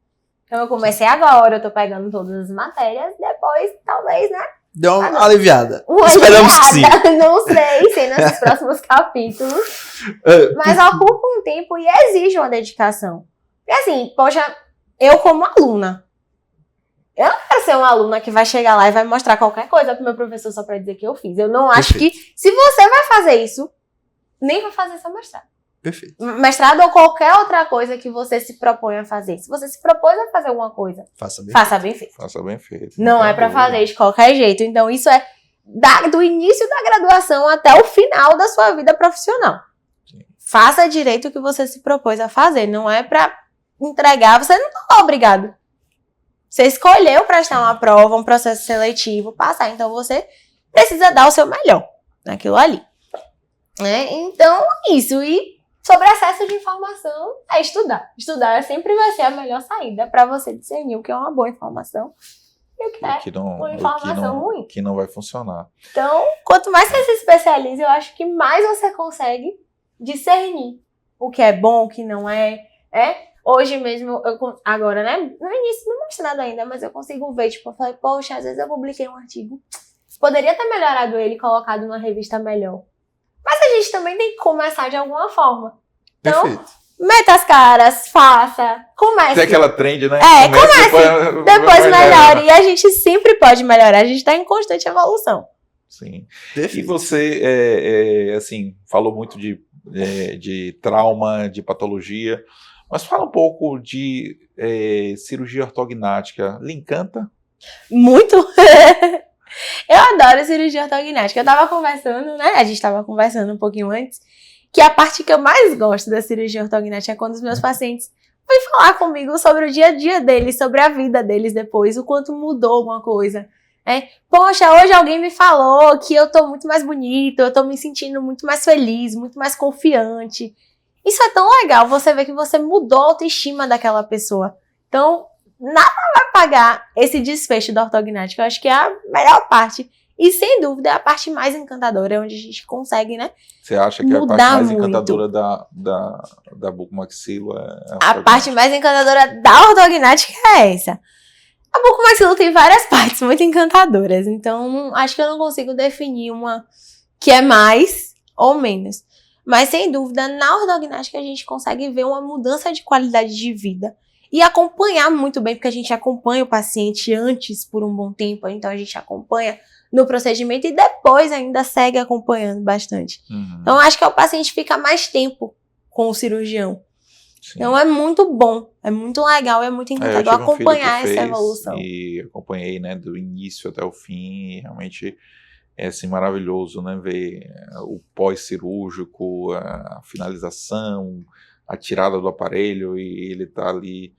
Então, eu comecei agora, eu estou pegando todas as matérias, depois, talvez, né? Deu uma aliviada. Esperamos que sim. Não sei nos próximos capítulos. Mas ocupa um tempo e exige uma dedicação. E assim, poxa, eu como aluna, eu não quero ser uma aluna que vai chegar lá e vai mostrar qualquer coisa pro meu professor só pra dizer que eu fiz. Eu não acho que, se você vai fazer isso, nem vai fazer seu mestrado. Perfeito. Mestrado ou qualquer outra coisa que você se propõe a fazer. Se você se propôs a fazer alguma coisa, faça bem feito. Faça bem feito. Não é pra fazer de qualquer jeito. Então isso é do início da graduação até o final da sua vida profissional. Sim. Faça direito o que você se propôs a fazer. Não é pra entregar, você não tá obrigado. Você escolheu prestar uma prova, um processo seletivo, passar. Então você precisa dar o seu melhor naquilo ali. Então, isso. E sobre acesso de informação, é estudar. Estudar sempre vai ser a melhor saída para você discernir o que é uma boa informação e o que é uma informação ruim. Que não vai funcionar. Então, quanto mais você se especializa, eu acho que mais você consegue discernir o que é bom, o que não é. Hoje mesmo, agora, né? No início não mostrei nada ainda, mas eu consigo ver, tipo, eu falei, poxa, às vezes eu publiquei um artigo, poderia ter melhorado ele, colocado numa revista melhor. Mas a gente também tem que começar de alguma forma. Então, perfeito. Meta as caras, faça, comece. Tem aquela trend, né? Comece, depois melhore. E a gente sempre pode melhorar, a gente está em constante evolução. Sim. Perfeito. E você, assim, falou muito de trauma, de patologia, Mas fala um pouco de cirurgia ortognática. Lhe encanta? Muito. Eu adoro cirurgia ortognática. Eu tava conversando, né? A gente tava conversando um pouquinho antes, que a parte que eu mais gosto da cirurgia ortognática é quando os meus pacientes vêm falar comigo sobre o dia a dia deles, sobre a vida deles depois, o quanto mudou alguma coisa. Poxa, hoje alguém me falou que eu tô muito mais bonita, eu tô me sentindo muito mais feliz, muito mais confiante. Isso é tão legal, você vê que você mudou a autoestima daquela pessoa. Então, nada vai pagar esse desfecho da ortognática. Eu acho que é a melhor parte. E, sem dúvida, é a parte mais encantadora, onde a gente consegue, né? Você acha que a parte mais encantadora da bucomaxila é a parte mais encantadora da ortognática é essa. A bucomaxila tem várias partes muito encantadoras. Então, acho que eu não consigo definir uma que é mais ou menos. Mas, sem dúvida, na ortognática a gente consegue ver uma mudança de qualidade de vida. E acompanhar muito bem, porque a gente acompanha o paciente antes por um bom tempo, então a gente acompanha no procedimento e depois ainda segue acompanhando bastante. Então, acho que o paciente fica mais tempo com o cirurgião. Sim. Então, é muito bom, é muito legal, é muito encantador acompanhar essa evolução. E acompanhei, né, do início até o fim, e realmente é assim, maravilhoso, né, ver o pós-cirúrgico, a finalização, a tirada do aparelho, e ele tá ali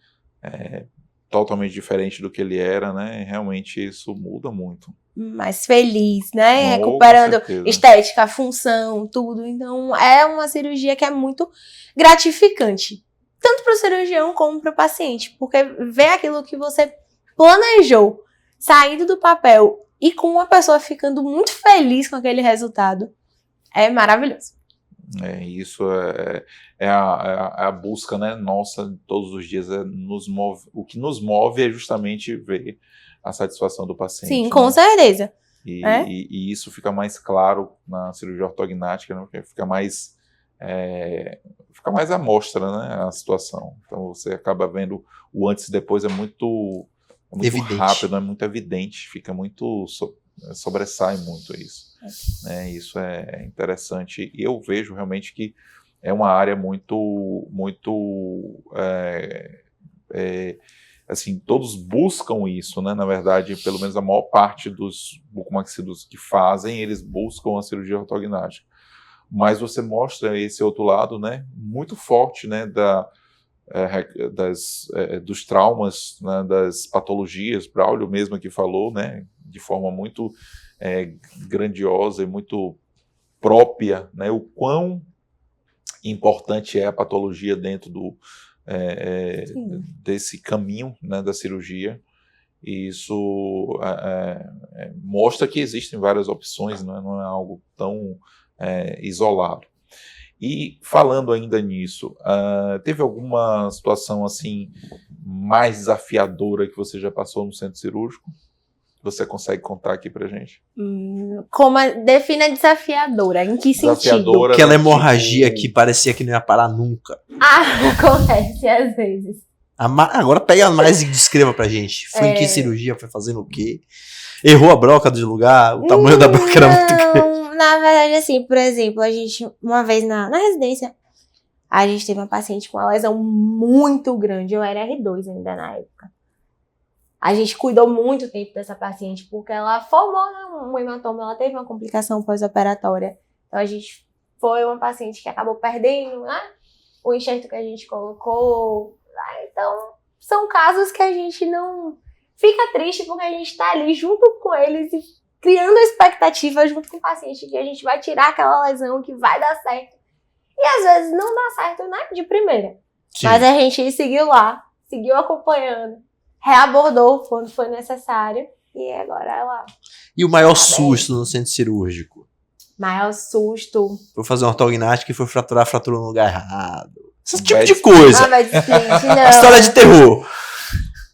totalmente diferente do que ele era, né? Realmente isso muda muito. Mais feliz, né? Recuperando estética, função, tudo. Então, é uma cirurgia que é muito gratificante. Tanto para o cirurgião como para o paciente. Porque ver aquilo que você planejou saindo do papel e com uma pessoa ficando muito feliz com aquele resultado é maravilhoso. Isso é a busca, né, nossa, todos os dias. O que nos move é justamente ver a satisfação do paciente. Sim, com certeza. E isso fica mais claro na cirurgia ortognática, né, porque fica mais à mostra, né, a situação. Então você acaba vendo o antes e depois é muito rápido, é muito evidente, fica muito... sobressai muito isso. Isso é interessante, e eu vejo realmente que é uma área muito assim, todos buscam isso, né? Na verdade, pelo menos a maior parte dos bucomaxilos que fazem, eles buscam a cirurgia ortognática, mas você mostra esse outro lado, né, muito forte, né, dos traumas, né, das patologias. Braulio mesmo que falou, né, de forma muito grandiosa e muito própria, né, o quão importante é a patologia dentro desse caminho, né, da cirurgia. E isso mostra que existem várias opções, né, não é algo tão isolado. E falando ainda nisso, teve alguma situação assim mais desafiadora que você já passou no centro cirúrgico? Você consegue contar aqui pra gente? Defina desafiadora, em que sentido? Aquela hemorragia que parecia que não ia parar nunca. Acontece às vezes. Agora pega mais e descreva pra gente. Foi em que cirurgia, foi fazendo o quê? Errou a broca do lugar? O tamanho da broca era muito grande? Na verdade, assim, por exemplo, a gente, uma vez na residência, a gente teve uma paciente com uma lesão muito grande. Eu era R2 ainda na época. A gente cuidou muito tempo dessa paciente, porque ela formou, né, um hematoma, ela teve uma complicação pós-operatória. Então, a gente foi uma paciente que acabou perdendo, né, o enxerto que a gente colocou. Então, são casos que a gente não fica triste, porque a gente está ali junto com eles e criando a expectativa junto com o paciente que a gente vai tirar aquela lesão, que vai dar certo. E às vezes não dá certo, né, de primeira. Sim. Mas a gente seguiu lá, seguiu acompanhando, reabordou quando foi necessário, e agora ela... E o maior susto no centro cirúrgico? Maior susto... Foi fazer uma ortognática e foi fraturou no lugar errado. Esse tipo de coisa. Bad split, não. História de terror.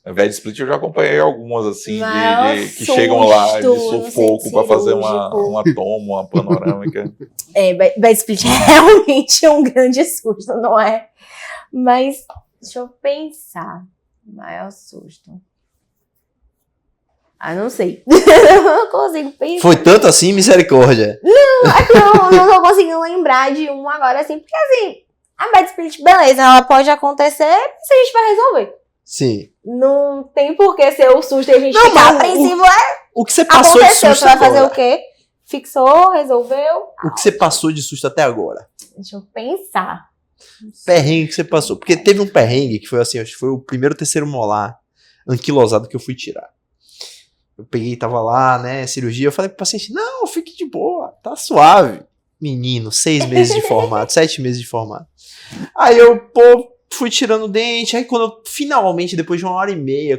Bad split eu já acompanhei algumas, assim, que chegam lá de sufoco para fazer uma toma, uma panorâmica. Bad split é realmente um grande susto, não é? Mas, deixa eu pensar. Maior susto. Não sei. Não consigo pensar. Foi tanto assim, misericórdia. Não, é que eu não tô conseguindo lembrar de um agora, assim, porque assim, A bad split, beleza, ela pode acontecer, mas a gente vai resolver. Sim. Não tem por que ser o susto e a gente Não, ficar mas apreensivo. O que você passou de Aconteceu, susto você vai fazer agora? o quê? Fixou, resolveu. O que você passou de susto até agora? Deixa eu pensar. Perrengue que você passou. Porque teve um perrengue que foi assim, acho que foi o primeiro terceiro molar anquilosado que eu fui tirar. Eu peguei, tava lá, né, cirurgia, eu falei pro paciente, não, fique de boa, tá suave. Menino, 6 meses de formato, 7 meses de formato. Aí eu, fui tirando o dente, aí quando eu finalmente, depois de 1h30,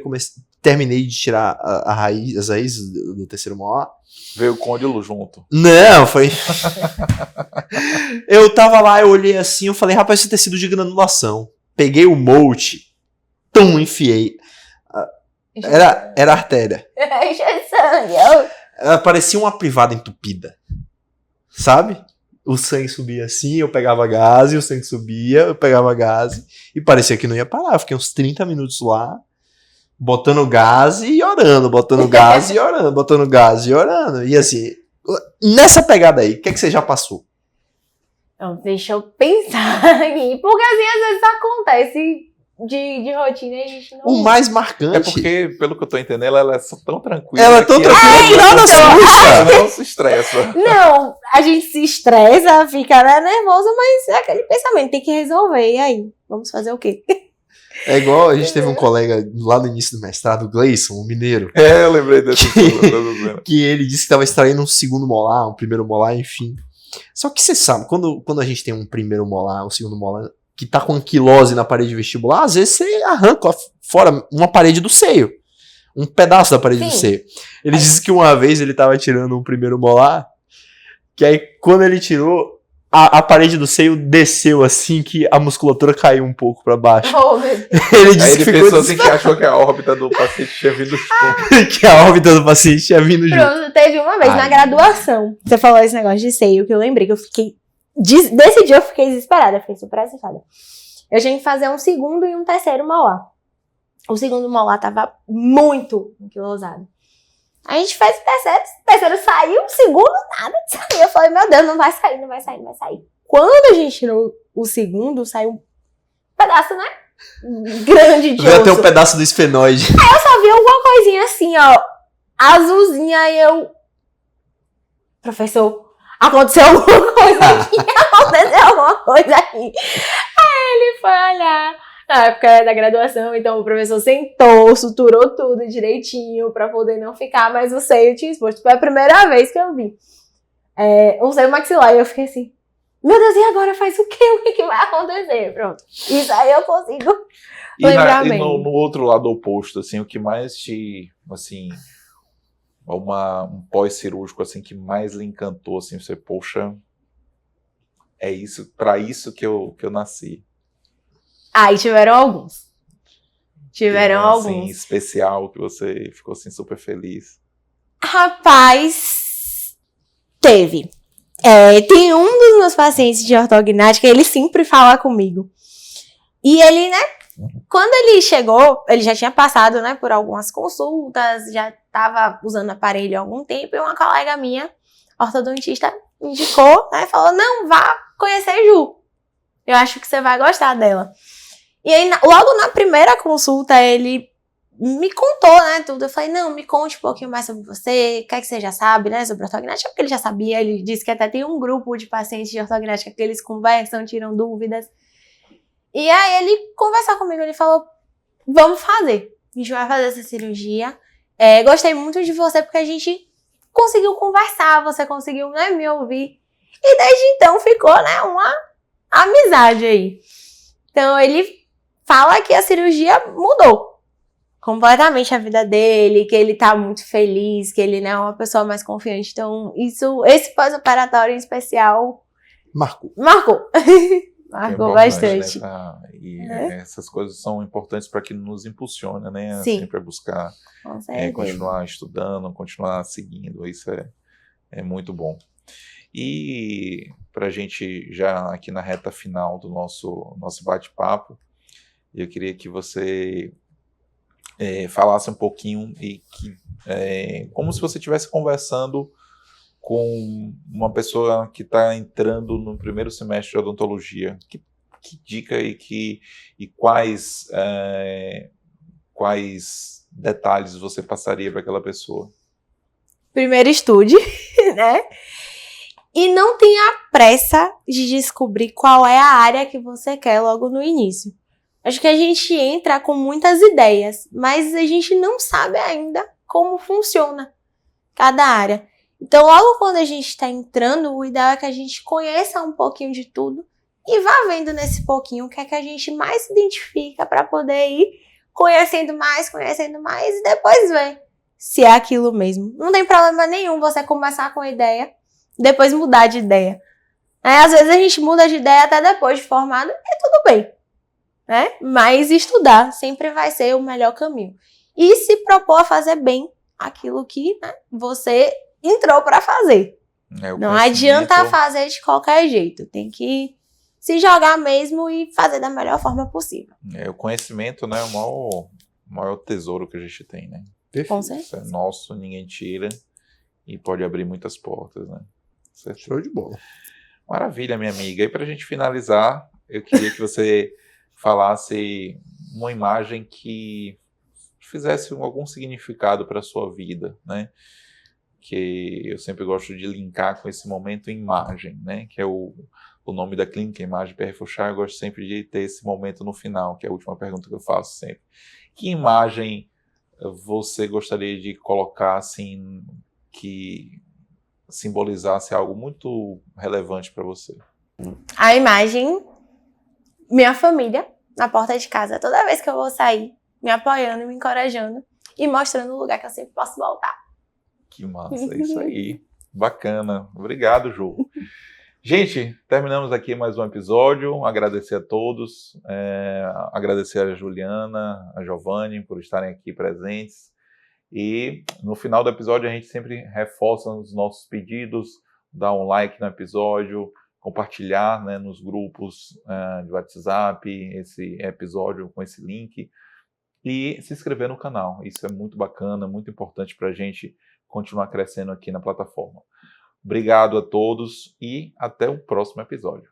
terminei de tirar as raízes do terceiro molar. Veio o côndilo junto. Não, foi... Eu tava lá, eu olhei assim, eu falei, rapaz, isso é tecido de granulação. Peguei o molde, enfiei. Era artéria. Ela parecia uma privada entupida. Sabe? O sangue subia assim, eu pegava gás, o sangue subia, eu pegava gás, e parecia que não ia parar. Eu fiquei uns 30 minutos lá, botando gás e orando, botando gás e orando, botando gás e orando. E assim, nessa pegada aí, o que é que você já passou? Então, deixa eu pensar aqui. Porque assim, às vezes acontece de rotina e a gente não... O mais marcante... É porque, pelo que eu tô entendendo, ela é tão tranquila. Ela é tão tranquila que nada assusta. Ela não se estressa. Não, a gente se estressa, fica nervoso, mas é aquele pensamento, tem que resolver. E aí? Vamos fazer o quê? É igual a gente teve um colega lá no início do mestrado, o Gleison, o mineiro. É, eu lembrei desse. Que ele disse que estava extraindo um segundo molar, um primeiro molar, enfim. Só que você sabe, quando a gente tem um primeiro molar, um segundo molar, que tá com anquilose na parede vestibular, às vezes você arranca fora uma parede do seio. Um pedaço da parede do seio. Ele disse que uma vez ele tava tirando um primeiro molar, que aí quando ele tirou, a parede do seio desceu assim, que a musculatura caiu um pouco pra baixo. Oh, meu Deus. Ele disse Aí ele que pensou assim que achou que a órbita do paciente tinha vindo junto. que a órbita do paciente tinha vindo junto. Pronto, teve uma vez na Ai, graduação. Você falou esse negócio de seio, que eu lembrei que eu fiquei... Desse dia eu fiquei desesperada, fiquei super assustada. Eu tinha que fazer um segundo e um terceiro molar. O segundo molar tava muito anquilosado. A gente fez o terceiro saiu, o segundo nada de sair. Eu falei, meu Deus, não vai sair, não vai sair, não vai sair. Quando a gente tirou o segundo, saiu um pedaço, né? Grande de Veio osso. até um pedaço do esfenoide. Eu só vi alguma coisinha assim, ó, azulzinha, aí eu... Professor, aconteceu alguma coisa aqui, aconteceu alguma coisa aqui. Aí ele foi olhar, na época da graduação, então o professor sentou, suturou tudo direitinho pra poder não ficar, mas o seio tinha exposto. Foi a primeira vez que eu vi um seio maxilar, e eu fiquei assim, meu Deus, e agora faz o quê? O que vai acontecer? Pronto. Isso aí eu consigo lembrar bem. E no outro lado oposto, assim, o que mais te, assim, um pós-cirúrgico, assim, que mais lhe encantou, assim, você, poxa, é isso, pra isso que eu nasci. Aí tiveram alguns. Tiveram alguns. Assim, alguns. especial, que você ficou, assim, super feliz. Rapaz, teve. Tem um dos meus pacientes de ortognática, ele sempre fala comigo. E ele, né, quando ele chegou, ele já tinha passado, né, por algumas consultas, já estava usando aparelho há algum tempo, e uma colega minha, ortodontista, indicou, né, falou, não, vá conhecer Ju. Eu acho que você vai gostar dela. E aí, logo na primeira consulta, ele me contou, né, tudo. Eu falei, não, me conte um pouquinho mais sobre você, o que é que você já sabe, né, sobre ortognática, porque ele já sabia, ele disse que até tem um grupo de pacientes de ortognática que eles conversam, tiram dúvidas. E aí ele conversou comigo, ele falou, vamos fazer, a gente vai fazer essa cirurgia. Gostei muito de você porque a gente conseguiu conversar, você conseguiu, né, me ouvir. E desde então ficou, né, uma amizade aí. Então ele fala que a cirurgia mudou completamente a vida dele, que ele tá muito feliz, que ele, né, é uma pessoa mais confiante. Então esse pós-operatório em especial marcou. Marcou bastante. Né? E essas coisas são importantes para que nos impulsiona, né? Sim. Sempre a buscar continuar estudando, continuar seguindo. Isso é muito bom. E para a gente já aqui na reta final do nosso bate-papo, eu queria que você falasse um pouquinho como se você estivesse conversando com uma pessoa que está entrando no primeiro semestre de odontologia. que dica e quais detalhes você passaria para aquela pessoa? Primeiro estude, né? E não tenha pressa de descobrir qual é a área que você quer logo no início. Acho que a gente entra com muitas ideias, mas a gente não sabe ainda como funciona cada área. Então, logo quando a gente está entrando, o ideal é que a gente conheça um pouquinho de tudo e vá vendo nesse pouquinho o que é que a gente mais se identifica para poder ir conhecendo mais e depois ver se é aquilo mesmo. Não tem problema nenhum você começar com a ideia, depois mudar de ideia. Às vezes a gente muda de ideia até depois de formado e tudo bem, né? Mas estudar sempre vai ser o melhor caminho. E se propor a fazer bem aquilo que, né, você entrou para fazer. Não adianta fazer de qualquer jeito. Tem que se jogar mesmo e fazer da melhor forma possível. O conhecimento, né, é o maior tesouro que a gente tem, né? Com certeza. Isso é nosso, ninguém tira e pode abrir muitas portas, né? Certo? Show de bola. Maravilha, minha amiga. E para a gente finalizar, eu queria que você falasse uma imagem que fizesse algum significado para a sua vida, né? Que eu sempre gosto de linkar com esse momento imagem, né? Que é o nome da clínica, Imagem PR Fouchard. Eu gosto sempre de ter esse momento no final, que é a última pergunta que eu faço sempre. Que imagem você gostaria de colocar, assim, que simbolizasse algo muito relevante para você? A imagem, minha família, na porta de casa, toda vez que eu vou sair, me apoiando, me encorajando e mostrando o lugar que eu sempre posso voltar. Que massa, é isso aí. Bacana. Obrigado, Ju. Gente, terminamos aqui mais um episódio. Agradecer a todos. Agradecer a Juliana, a Giovanni por estarem aqui presentes. E no final do episódio a gente sempre reforça os nossos pedidos, dar um like no episódio, compartilhar, né, nos grupos de WhatsApp esse episódio com esse link e se inscrever no canal. Isso é muito bacana, muito importante para a gente continuar crescendo aqui na plataforma. Obrigado a todos e até o próximo episódio.